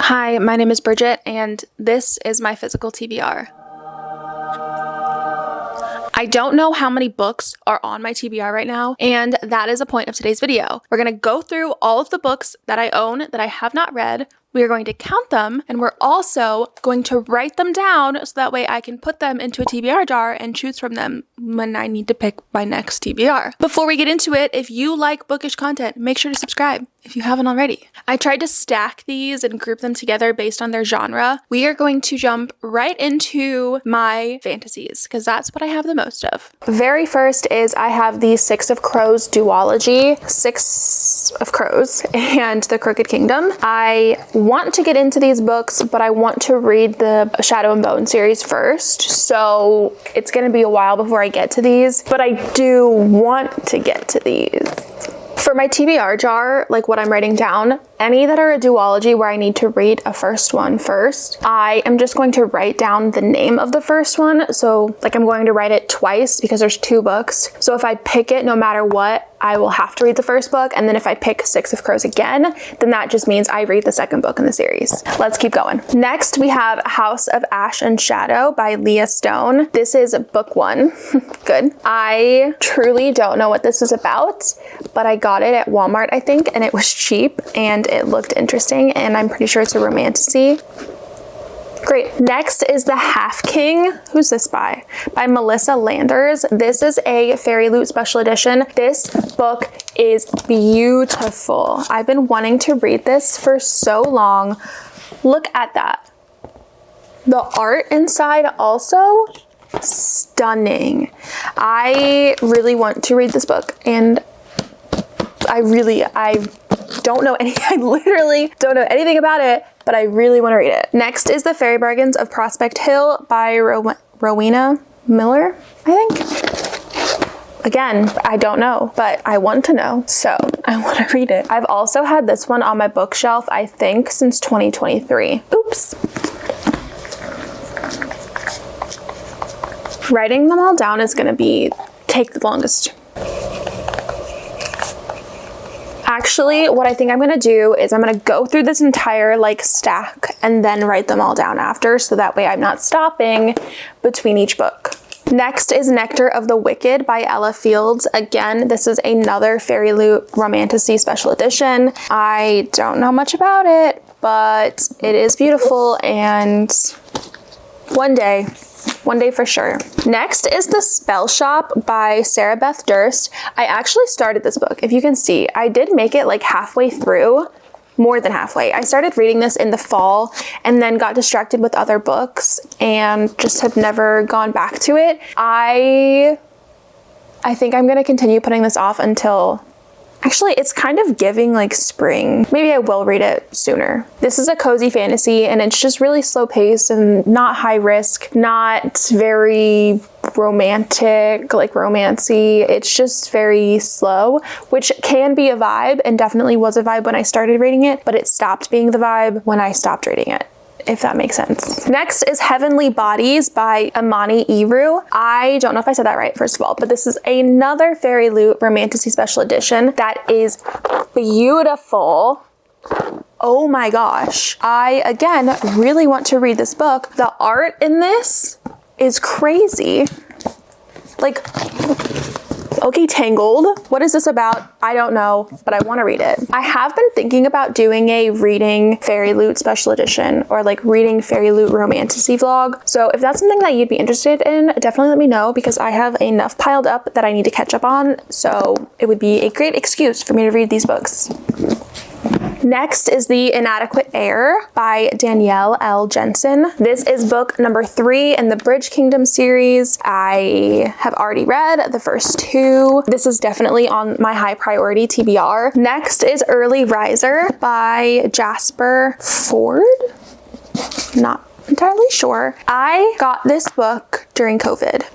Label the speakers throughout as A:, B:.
A: Hi, my name is Bridget, and this is my physical TBR. I don't know how many books are on my TBR right now, and that is the point of today's video. We're going to go through all of the books that I own that I have not read. We are going to count them, and we're also going to write them down so that way I can put them into a TBR jar and choose from them when I need to pick my next TBR. Before we get into it, if you like bookish content, make sure to subscribe if you haven't already. I tried to stack these and group them together based on their genre. We are going to jump right into my fantasies because that's what I have the most of. Very first is I have the Six of Crows duology, Six of Crows and The Crooked Kingdom. I want to get into these books, but I want to read the Shadow and Bone series first, so it's going to be a while before I get to these, but I do want to get to these. For my TBR jar, like what I'm writing down, any that are a duology where I need to read a first one first, I am just going to write down the name of the first one. So like I'm going to write it twice because there's two books. So if I pick it, no matter what, I will have to read the first book. And then if I pick Six of Crows again, then that just means I read the second book in the series. Let's keep going. Next, we have House of Ash and Shadow by Leah Stone. This is book one. Good. I truly don't know what this is about, but I got it at Walmart, I think, and it was cheap and it looked interesting, and I'm pretty sure it's a romantasy. Great. Next is The Half King. Who's this by? By Melissa Landers. This is a Fairy Loot special edition. This book is beautiful. I've been wanting to read this for so long. Look at that. The art inside also stunning. I really want to read this book, and I don't know I literally don't know anything about it, but I really want to read it. Next is The Fairy Bargains of Prospect Hill by Rowena Miller, I think. Again, I don't know, but I want to know, so I want to read it. I've also had this one on my bookshelf, I think, since 2023. Oops. Writing them all down is going to take the longest. Actually, what I think I'm going to do is I'm going to go through this entire stack and then write them all down after, so that way I'm not stopping between each book. Next is Nectar of the Wicked by Ella Fields. Again, this is another Fairy Loot Romantasy special edition. I don't know much about it, but it is beautiful, and one day for sure. Next is The Spell Shop by Sarah Beth Durst. I actually started this book. If you can see, I did make it halfway through, more than halfway. I started reading this in the fall and then got distracted with other books and just have never gone back to it. I think I'm going to continue putting this off until... Actually, it's kind of giving spring. Maybe I will read it sooner. This is a cozy fantasy, and it's just really slow paced and not high risk, not very romantic, romancy. It's just very slow, which can be a vibe, and definitely was a vibe when I started reading it, but it stopped being the vibe when I stopped reading it, if that makes sense. Next is Heavenly Bodies by Amani Iru. I don't know if I said that right, first of all, but this is another Fairy Loot Romantasy special edition that is beautiful. Oh my gosh. I, again, really want to read this book. The art in this is crazy. Okay, Tangled. What is this about? I don't know, but I want to read it. I have been thinking about doing a reading Fairy Loot special edition, or reading Fairy Loot Romantasy vlog. So if that's something that you'd be interested in, definitely let me know, because I have enough piled up that I need to catch up on. So it would be a great excuse for me to read these books. Next is The Inadequate Heir by Danielle L. Jensen. This is book number 3 in the Bridge Kingdom series. I have already read the first 2. This is definitely on my high priority TBR. Next is Early Riser by Jasper Ford. Not entirely sure. I got this book during COVID,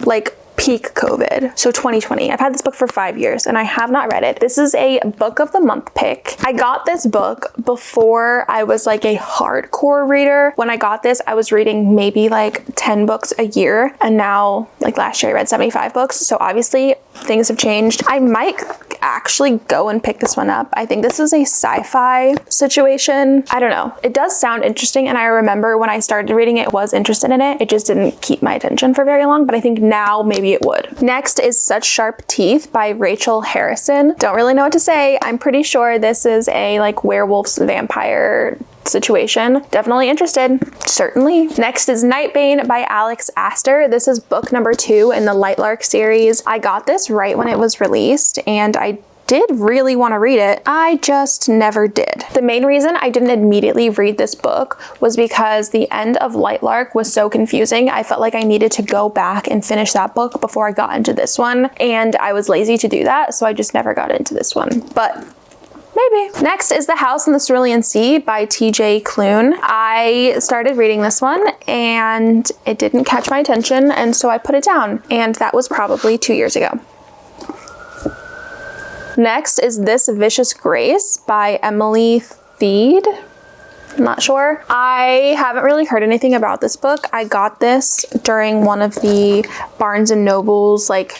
A: peak COVID, so 2020. I've had this book for 5 years and I have not read it. This is a book of the month pick. I got this book before I was a hardcore reader. When I got this, I was reading maybe 10 books a year, and now last year I read 75 books, so obviously things have changed. I might actually go and pick this one up. I think this is a sci-fi situation. I don't know. It does sound interesting, and I remember when I started reading it, was interested in it. It just didn't keep my attention for very long, but I think now maybe it would. Next is Such Sharp Teeth by Rachel Harrison. Don't really know what to say. I'm pretty sure this is a like werewolves vampire situation. Definitely interested. Certainly. Next is Nightbane by Alex Astor. This is book number 2 in the Lightlark series. I got this right when it was released, and I did really want to read it. I just never did. The main reason I didn't immediately read this book was because the end of Lightlark was so confusing. I felt like I needed to go back and finish that book before I got into this one, and I was lazy to do that, so I just never got into this one. But maybe. Next is The House in the Cerulean Sea by TJ Klune. I started reading this one and it didn't catch my attention, and so I put it down, and that was probably 2 years ago. Next is This Vicious Grace by Emily Theed. I'm not sure. I haven't really heard anything about this book. I got this during one of the Barnes and Noble's like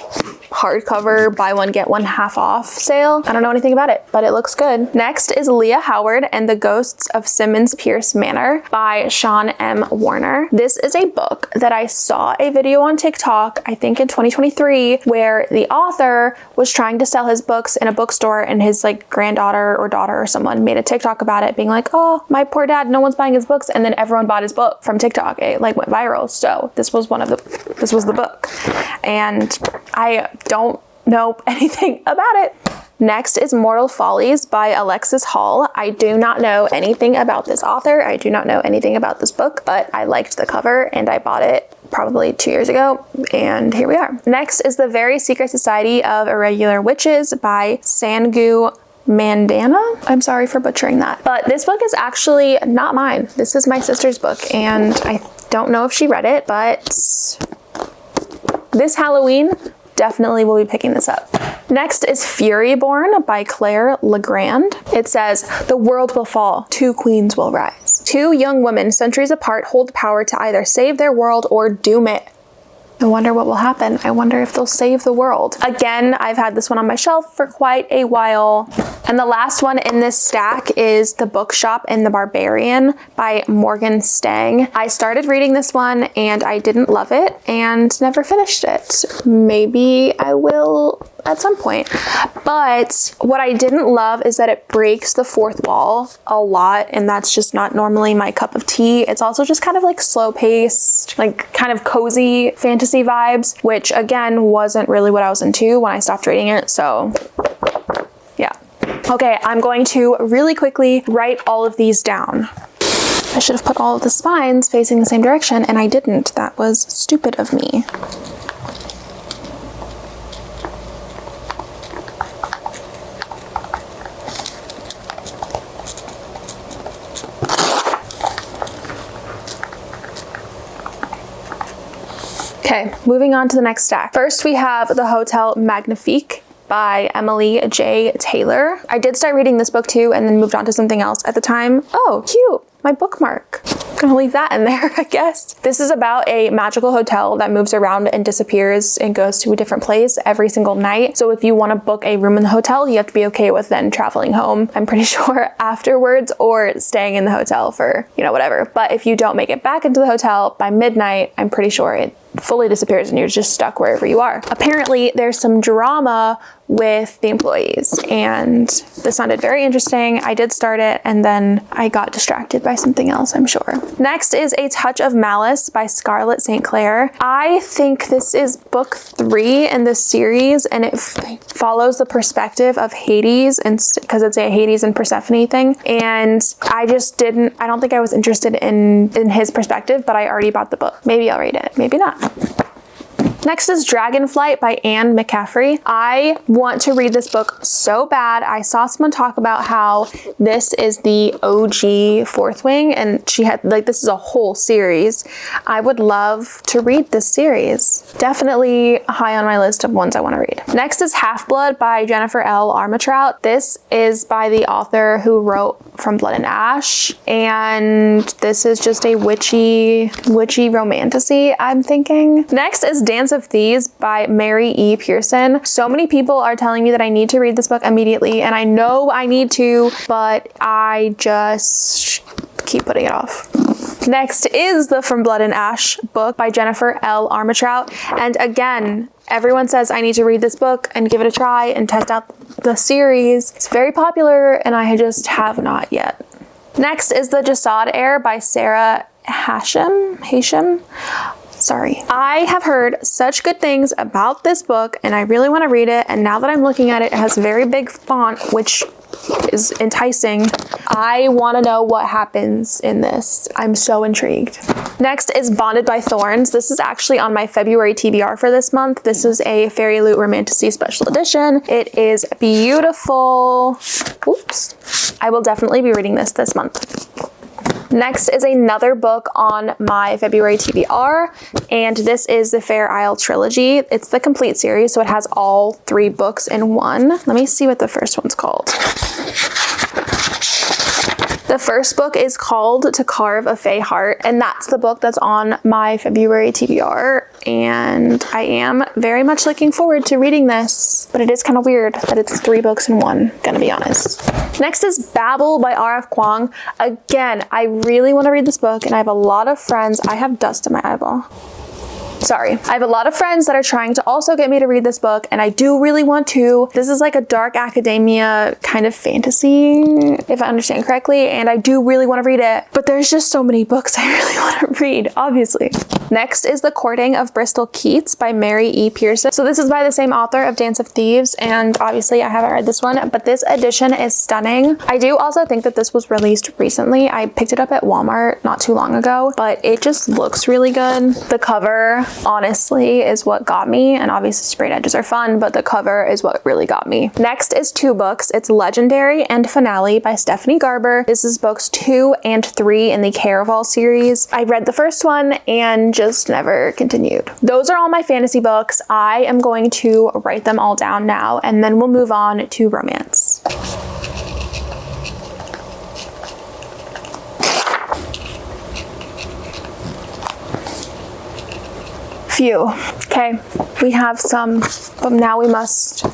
A: hardcover buy one get one half off sale. I don't know anything about it, but it looks good. Next is Leah Howard and the Ghosts of Simmons Pierce Manor by Sean M. Warner. This is a book that I saw a video on TikTok, I think in 2023, where the author was trying to sell his books in a bookstore, and his like granddaughter or daughter or someone made a TikTok about it, being like, oh, my poor dad, no one's buying his books, and then everyone bought his book from TikTok. It like went viral. So this was the book, and I don't know anything about it. Next is Mortal Follies by Alexis Hall. I do not know anything about this author. I do not know anything about this book, but I liked the cover and I bought it probably 2 years ago, and here we are. Next is The Very Secret Society of Irregular Witches by Sangu Mandana. I'm sorry for butchering that, but this book is actually not mine. This is my sister's book, and I don't know if she read it, but this Halloween definitely will be picking this up. Next is Furyborn by Claire Legrand. It says, the world will fall, 2 queens will rise. 2 young women, centuries apart, hold power to either save their world or doom it. I wonder what will happen. I wonder if they'll save the world. Again, I've had this one on my shelf for quite a while. And the last one in this stack is The Bookshop and the Barbarian by Morgan Stang. I started reading this one and I didn't love it and never finished it. Maybe I will at some point. But what I didn't love is that it breaks the fourth wall a lot, and that's just not normally my cup of tea. It's also just kind of like slow paced, like kind of cozy fantasy vibes, which again wasn't really what I was into when I stopped reading it. So yeah. Okay, I'm going to really quickly write all of these down. I should have put all of the spines facing the same direction, and I didn't. That was stupid of me. Okay, moving on to the next stack. First, we have The Hotel Magnifique by Emily J. Taylor. I did start reading this book too, and then moved on to something else at the time. Oh, cute. My bookmark. I'm gonna leave that in there, I guess. This is about a magical hotel that moves around and disappears and goes to a different place every single night. So if you want to book a room in the hotel, you have to be okay with then traveling home, I'm pretty sure, afterwards, or staying in the hotel for, you know, whatever. But if you don't make it back into the hotel by midnight, I'm pretty sure it fully disappears and you're just stuck wherever you are. Apparently, there's some drama with the employees, and this sounded very interesting. I did start it, and then I got distracted by something else, I'm sure. Next is A Touch of Malice by Scarlett St. Clair. I think this is book 3 in this series, and it follows the perspective of Hades, and because it's a Hades and Persephone thing, and I don't think I was interested in his perspective, but I already bought the book. Maybe I'll read it, maybe not. Next is Dragonflight by Anne McCaffrey. I want to read this book so bad. I saw someone talk about how this is the OG Fourth Wing, and she had, like, this is a whole series. I would love to read this series. Definitely high on my list of ones I want to read. Next is Half-Blood by Jennifer L. Armentrout. This is by the author who wrote From Blood and Ash, and this is just a witchy romantasy, I'm thinking. Next is Dance of Thieves by Mary E. Pearson. So many people are telling me that I need to read this book immediately, and I know I need to, but I just keep putting it off. Next is the From Blood and Ash book by Jennifer L. Armentrout, and again, everyone says I need to read this book and give it a try and test out the series. It's very popular and I just have not yet. Next is The Jasad Heir by Sarah Hashem. Sorry. I have heard such good things about this book and I really want to read it, and now that I'm looking at it, it has very big font, which is enticing. I want to know what happens in this. I'm so intrigued. Next is Bonded by Thorns. This is actually on my February TBR for this month. This is a Fairy Loot Romantasy special edition. It is beautiful. Oops. I will definitely be reading this month. Next is another book on my February TBR, and this is the Fair Isle trilogy. It's the complete series, so it has all 3 books in one. Let me see what the first one's called. The first book is called To Carve a Fey Heart, and that's the book that's on my February TBR, and I am very much looking forward to reading this, but it is kind of weird that it's 3 books in one, gonna be honest. Next is Babel by R.F. Kuang. Again, I really want to read this book, and I have a lot of friends. I have dust in my eyeball. Sorry. I have a lot of friends that are trying to also get me to read this book, and I do really want to. This is like a dark academia kind of fantasy, if I understand correctly, and I do really want to read it, but there's just so many books I really want to read, obviously. Next is The Courting of Bristol Keats by Mary E. Pearson. So this is by the same author of Dance of Thieves, and obviously I haven't read this one, but this edition is stunning. I do also think that this was released recently. I picked it up at Walmart not too long ago, but it just looks really good. The cover, honestly, is what got me, and obviously sprayed edges are fun, but the cover is what really got me. Next is 2 books. It's Legendary and Finale by Stephanie Garber. This is books 2 and 3 in the Caraval series. I read the first one and just never continued. Those are all my fantasy books. I am going to write them all down now, and then we'll move on to romance. Phew. Okay, we have some, but now we must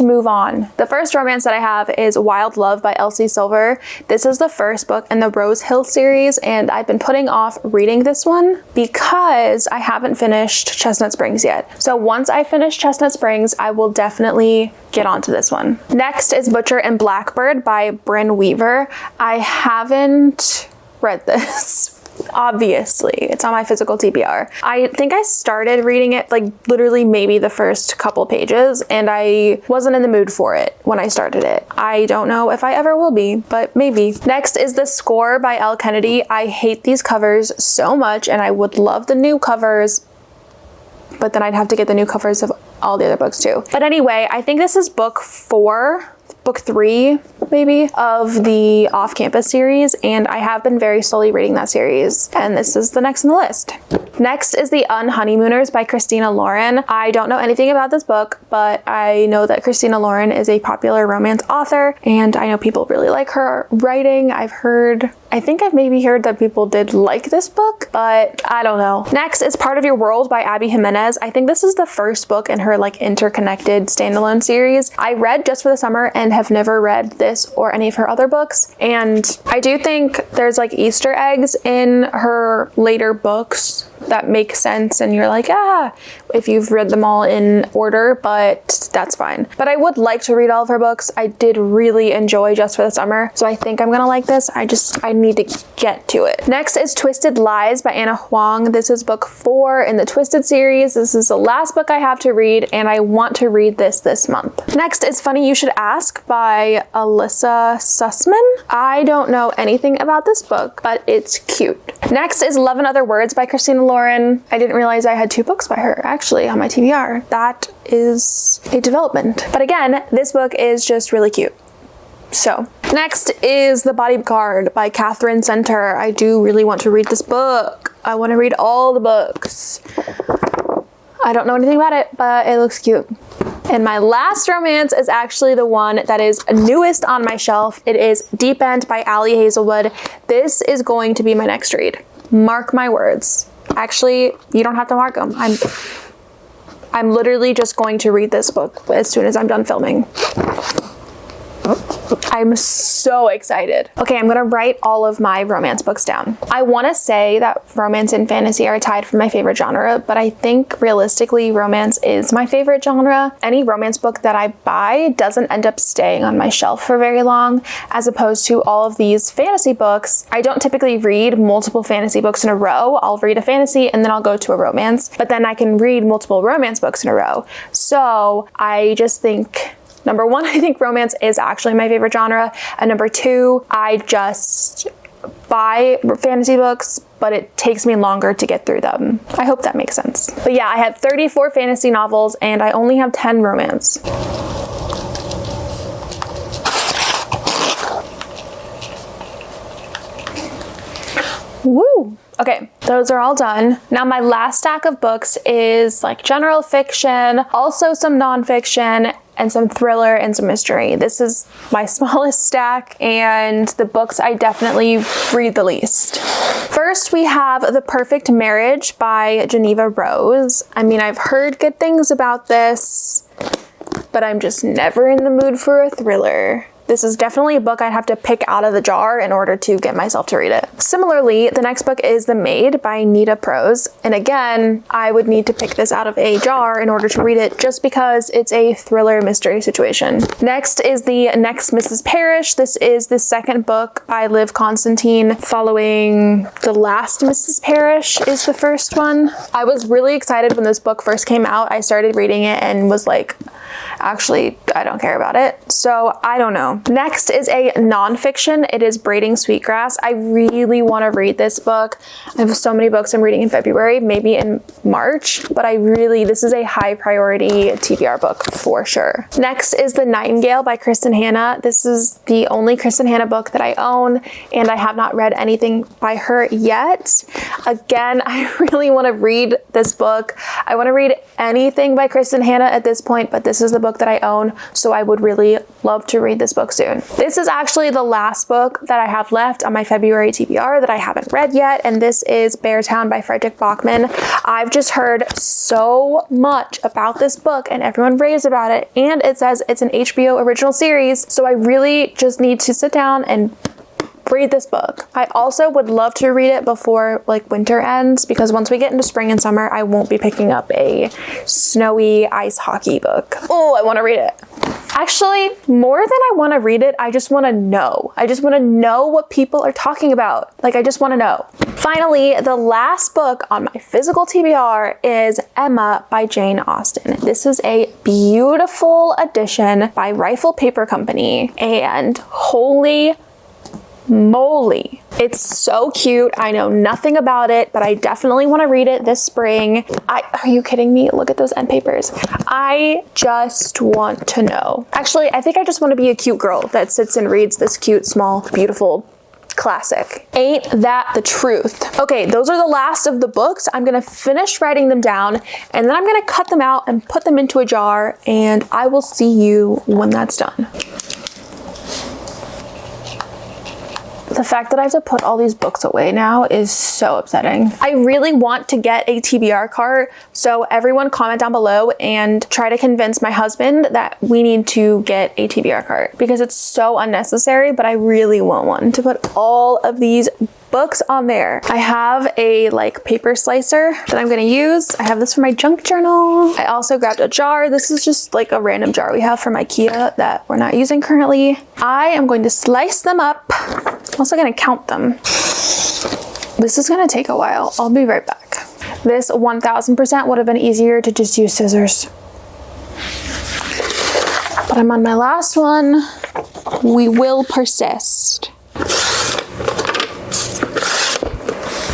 A: move on. The first romance that I have is Wild Love by Elsie Silver. This is the first book in the Rose Hill series, and I've been putting off reading this one because I haven't finished Chestnut Springs yet. So once I finish Chestnut Springs, I will definitely get onto this one. Next is Butcher and Blackbird by Bryn Weaver. I haven't read this. Obviously, it's on my physical TBR. I think I started reading it like literally maybe the first couple pages, and I wasn't in the mood for it when I started it. I don't know if I ever will be, but maybe. Next is The Score by Elle Kennedy. I hate these covers so much, and I would love the new covers, but then I'd have to get the new covers of all the other books too. But anyway, I think this is book 3 maybe of the Off-Campus series, and I have been very slowly reading that series, and this is the next on the list. Next is The Unhoneymooners by Christina Lauren. I don't know anything about this book, but I know that Christina Lauren is a popular romance author, and I know people really like her writing. I think I've maybe heard that people did like this book, but I don't know. Next is Part of Your World by Abby Jimenez. I think this is the first book in her like interconnected standalone series. I read Just for the Summer and have never read this or any of her other books, and I do think there's like Easter eggs in her later books that make sense, and you're like, if you've read them all in order, but that's fine. But I would like to read all of her books. I did really enjoy Just for the Summer, so I think I'm gonna like this. I need to get to it. Next is Twisted Lies by Anna Huang. This is book 4 in the Twisted series. This is the last book I have to read, and I want to read this month. Next is Funny You Should Ask by Alyssa Sussman. I don't know anything about this book, but it's cute. Next is Love and Other Words by Christina Lauren. I didn't realize I had 2 books by her actually on my TBR. That is a development. But again, this book is just really cute. So, next is The Bodyguard by Kathryn Center. I do really want to read this book. I want to read all the books. I don't know anything about it, but it looks cute. And my last romance is actually the one that is newest on my shelf. It is Deep End by Ali Hazelwood. This is going to be my next read. Mark my words. Actually, you don't have to mark them. I'm literally just going to read this book as soon as I'm done filming. I'm so excited. Okay, I'm gonna write all of my romance books down. I wanna say that romance and fantasy are tied for my favorite genre, but I think realistically romance is my favorite genre. Any romance book that I buy doesn't end up staying on my shelf for very long, as opposed to all of these fantasy books. I don't typically read multiple fantasy books in a row. I'll read a fantasy and then I'll go to a romance, but then I can read multiple romance books in a row. So I just think, number one, I think romance is actually my favorite genre. And number two, I just buy fantasy books, but it takes me longer to get through them. I hope that makes sense. But yeah, I have 34 fantasy novels and I only have 10 romance. Woo! Okay, those are all done. Now my last stack of books is like general fiction, also some nonfiction, and some thriller and some mystery. This is my smallest stack and the books I definitely read the least. First, we have The Perfect Marriage by Geneva Rose. I mean, I've heard good things about this, but I'm just never in the mood for a thriller. This is definitely a book I'd have to pick out of the jar in order to get myself to read it. Similarly, the next book is The Maid by Nita Prose. And again, I would need to pick this out of a jar in order to read it just because it's a thriller mystery situation. Next is The Next Mrs. Parrish. This is the second book by Liv Constantine following The Last Mrs. Parrish is the first one. I was really excited when this book first came out. I started reading it and was like, actually, I don't care about it. So I don't know. Next is a nonfiction. It is Braiding Sweetgrass. I really want to read this book. I have so many books I'm reading in February, maybe in March, but this is a high priority TBR book for sure. Next is The Nightingale by Kristen Hanna. This is the only Kristen Hanna book that I own, and I have not read anything by her yet. Again, I really want to read this book. I want to read anything by Kristen Hanna at this point, but this is the book that I own, so I would really love to read this book soon. This is actually the last book that I have left on my February TBR that I haven't read yet, and this is Beartown by Frederick Bachman. I've just heard so much about this book and everyone raves about it, and it says it's an HBO original series, so I really just need to sit down and read this book. I also would love to read it before like winter ends, because once we get into spring and summer, I won't be picking up a snowy ice hockey book. Oh, I want to read it. Actually, more than I want to read it, I just want to know. I just want to know what people are talking about. Like, I just want to know. Finally, the last book on my physical TBR is Emma by Jane Austen. This is a beautiful edition by Rifle Paper Company, and holy moly, it's so cute. I know nothing about it, but I definitely want to read it this spring. Are you kidding me? Look at those end papers. I just want to know. Actually, I think I just want to be a cute girl that sits and reads this cute, small, beautiful classic. Ain't that the truth? Okay, those are the last of the books. I'm gonna finish writing them down, and then I'm gonna cut them out and put them into a jar, and I will see you when that's done. The fact that I have to put all these books away now is so upsetting. I really want to get a TBR cart, so everyone comment down below and try to convince my husband that we need to get a TBR cart, because it's so unnecessary, but I really want one to put all of these books on there. I have a like paper slicer that I'm gonna use. I have this for my junk journal. I also grabbed a jar. This is just like a random jar we have from IKEA that we're not using currently. I am going to slice them up. I'm also gonna count them. This is gonna take a while. I'll be right back. This 1000% would have been easier to just use scissors. But I'm on my last one. We will persist.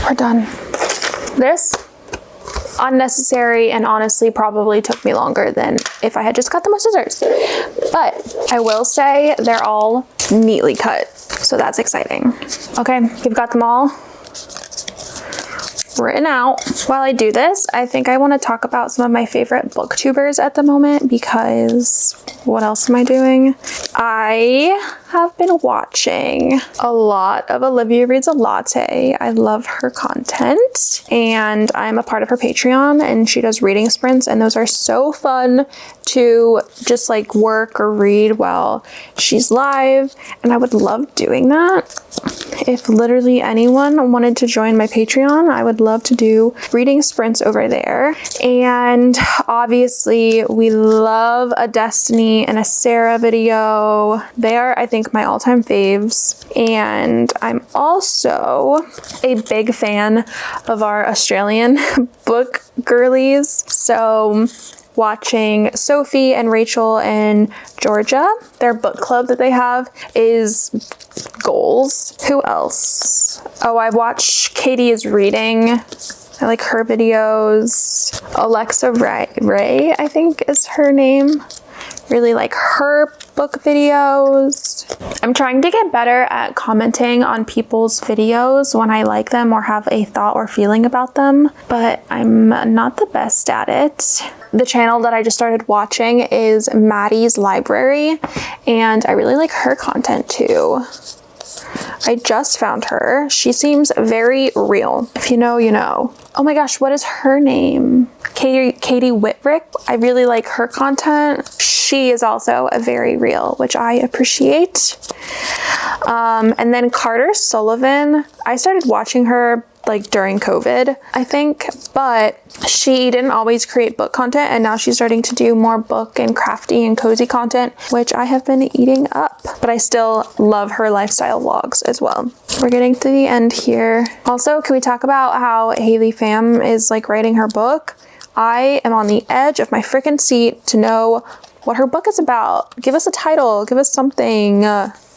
A: We're done. This, unnecessary, and honestly probably took me longer than if I had just cut them with scissors. But I will say they're all neatly cut, so that's exciting. Okay, we've got them all. written out. While I do this, I think I want to talk about some of my favorite booktubers at the moment, because what else am I doing? I have been watching a lot of Olivia Reads a Latte. I love her content, and I'm a part of her Patreon, and she does reading sprints, and those are so fun to just like work or read while she's live, and I would love doing that. If literally anyone wanted to join my Patreon, I would love to do reading sprints over there. And obviously we love a Destiny and a Sarah video. They are, I think, my all-time faves. And I'm also a big fan of our Australian book girlies. So watching Sophie and Rachel and Georgia, their book club that they have is goals. Who else? Oh, I watch Katie is Reading. I like her videos. Alexa Ray, I think is her name. Really like her book videos. I'm trying to get better at commenting on people's videos when I like them or have a thought or feeling about them, but I'm not the best at it. The channel that I just started watching is Maddie's Library, and I really like her content too. I just found her. She seems very real. If you know, you know. Oh my gosh, what is her name? Katie Whitrick. I really like her content. She is also a very real, which I appreciate. And then Carter Sullivan. I started watching her like during COVID, I think, but she didn't always create book content, and now she's starting to do more book and crafty and cozy content, which I have been eating up, but I still love her lifestyle vlogs as well. We're getting to the end here. Also, can we talk about how Haley Pham is like writing her book? I am on the edge of my freaking seat to know what her book is about. Give us a title, give us something.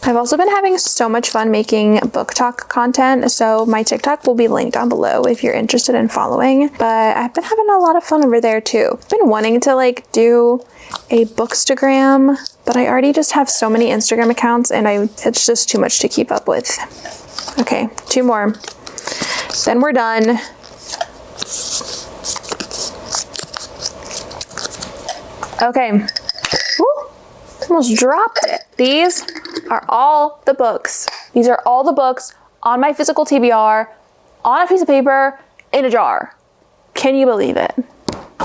A: I've also been having so much fun making book talk content, so my TikTok will be linked down below if you're interested in following, but I've been having a lot of fun over there too. I've been wanting to like do a bookstagram, but I already just have so many Instagram accounts, and it's just too much to keep up with. Okay, 2 more. Then we're done. Okay. Woo, almost dropped it. These are all the books. These are all the books on my physical TBR, on a piece of paper, in a jar. Can you believe it?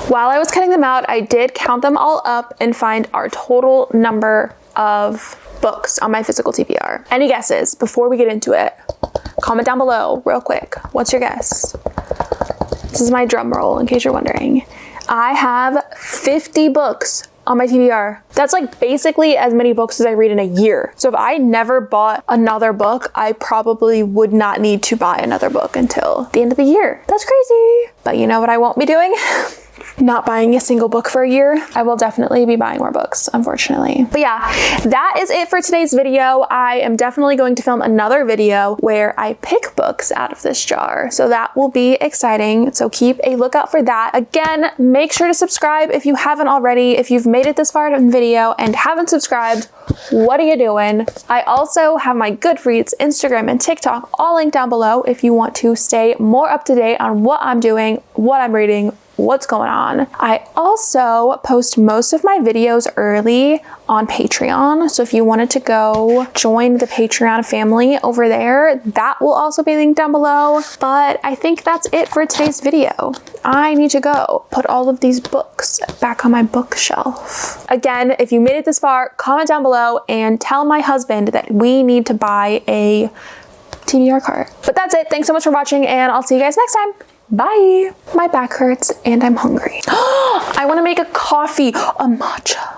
A: While I was cutting them out, I did count them all up and find our total number of books on my physical TBR. Any guesses before we get into it? Comment down below real quick. What's your guess? This is my drum roll in case you're wondering. I have 50 books on my TBR. That's like basically as many books as I read in a year. So if I never bought another book, I probably would not need to buy another book until the end of the year. That's crazy. But you know what I won't be doing? Not buying a single book for a year. I will definitely be buying more books, unfortunately. But yeah, that is it for today's video. I am definitely going to film another video where I pick books out of this jar. So that will be exciting. So keep a lookout for that. Again, make sure to subscribe if you haven't already. If you've made it this far in the video and haven't subscribed, what are you doing? I also have my Goodreads, Instagram, and TikTok all linked down below if you want to stay more up to date on what I'm doing, what I'm reading, what's going on. I also post most of my videos early on Patreon. So if you wanted to go join the Patreon family over there, that will also be linked down below. But I think that's it for today's video. I need to go put all of these books back on my bookshelf. Again, if you made it this far, comment down below and tell my husband that we need to buy a TBR cart. But that's it. Thanks so much for watching, and I'll see you guys next time. Bye. My back hurts and I'm hungry. I want to make a coffee, a matcha.